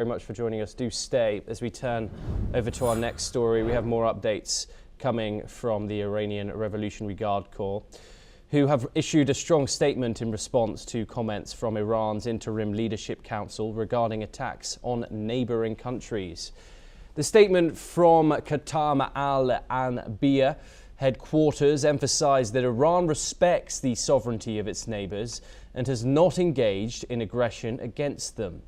Very much for joining us. Do stay as we turn over to our next story. We have more updates coming from the Iranian Revolutionary Guard Corps, who have issued a strong statement in response to comments from Iran's Interim Leadership Council regarding attacks on neighboring countries. The statement from Khatam al-Anbiya headquarters emphasized that Iran respects the sovereignty of its neighbors and has not engaged in aggression against them.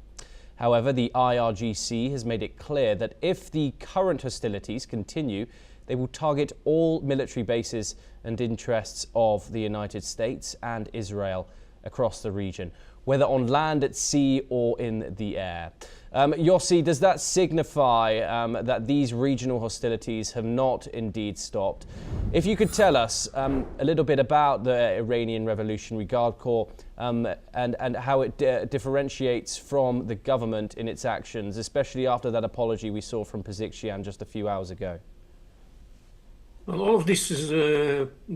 However, the IRGC has made it clear that if the current hostilities continue, they will target all military bases and interests of the United States and Israel across the region, whether on land, at sea or in the air. Yossi, does that signify that these regional hostilities have not indeed stopped? If you could tell us a little bit about the Iranian Revolutionary Guard Corps and how it differentiates from the government in its actions, especially after that apology we saw from Pezeshkian just a few hours ago. Well, all of this is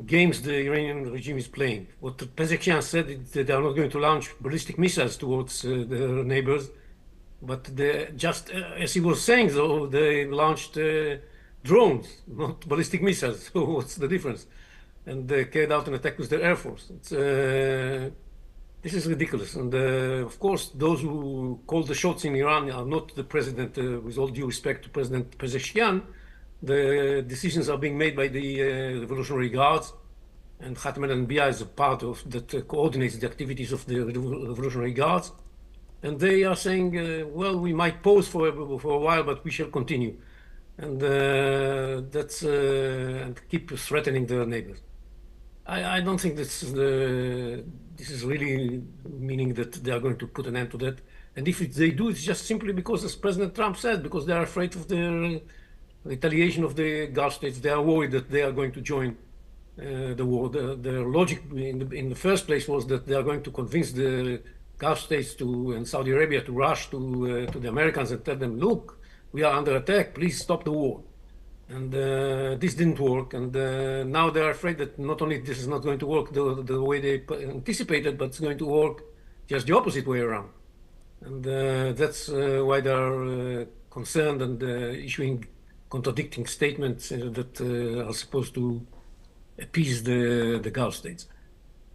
games the Iranian regime is playing. What Pezeshkian said is that they are not going to launch ballistic missiles towards their neighbors, but just as he was saying, though, they launched drones, not ballistic missiles. So what's the difference? And they carried out an attack with their air force. This is ridiculous. And of course, those who call the shots in Iran are not the president. With all due respect to President Pezeshkian, the decisions are being made by the Revolutionary Guards, and Khatam al-Anbiya is a part of that coordinates the activities of the Revolutionary Guards. And they are saying, well, we might pause for a while, but we shall continue. And and keep threatening their neighbors. I don't think this is really meaning that they are going to put an end to that. And if they do, it's just simply because, as President Trump said, because they are afraid of the retaliation of the Gulf states. They are worried that they are going to join the war. Their logic in the first place was that they are going to convince the Gulf states and Saudi Arabia to rush to the Americans and tell them, look, we are under attack, please stop the war. And this didn't work. And now they are afraid that not only this is not going to work the way they anticipated, but it's going to work just the opposite way around. And that's why they are concerned and issuing contradicting statements that are supposed to appease the Gulf states.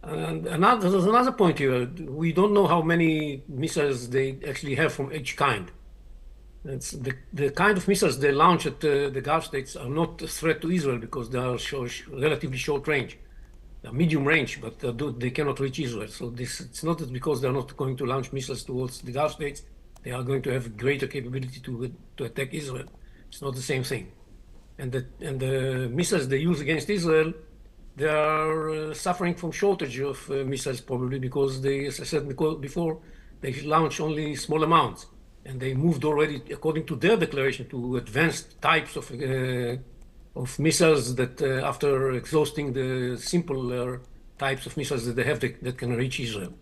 And there's another point here. We don't know how many missiles they actually have from each kind. It's the kind of missiles they launch at the Gulf states are not a threat to Israel because they are relatively short range. They're medium range, but they cannot reach Israel. So it's not that because they're not going to launch missiles towards the Gulf states, they are going to have greater capability to attack Israel. It's not the same thing. And the missiles they use against Israel, they are suffering from shortage of missiles probably because they, as I said before, they launch only small amounts. And they moved already, according to their declaration, to advanced types of missiles that after exhausting the simpler types of missiles that they have that can reach Israel.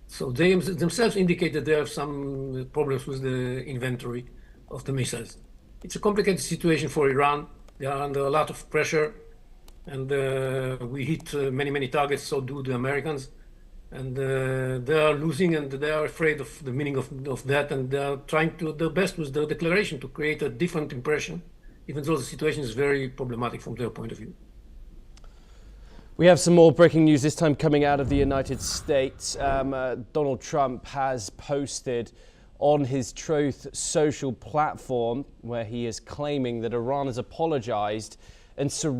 So they themselves indicate that they have some problems with the inventory of the missiles. It's a complicated situation for Iran. They are under a lot of pressure, and we hit many targets, so do the Americans. And they are losing, and they are afraid of the meaning of that, and they are trying to do their best with their declaration to create a different impression, even though the situation is very problematic from their point of view. We have some more breaking news, this time coming out of the United States. Donald Trump has posted on his Truth social platform where he is claiming that Iran has apologized and surrendered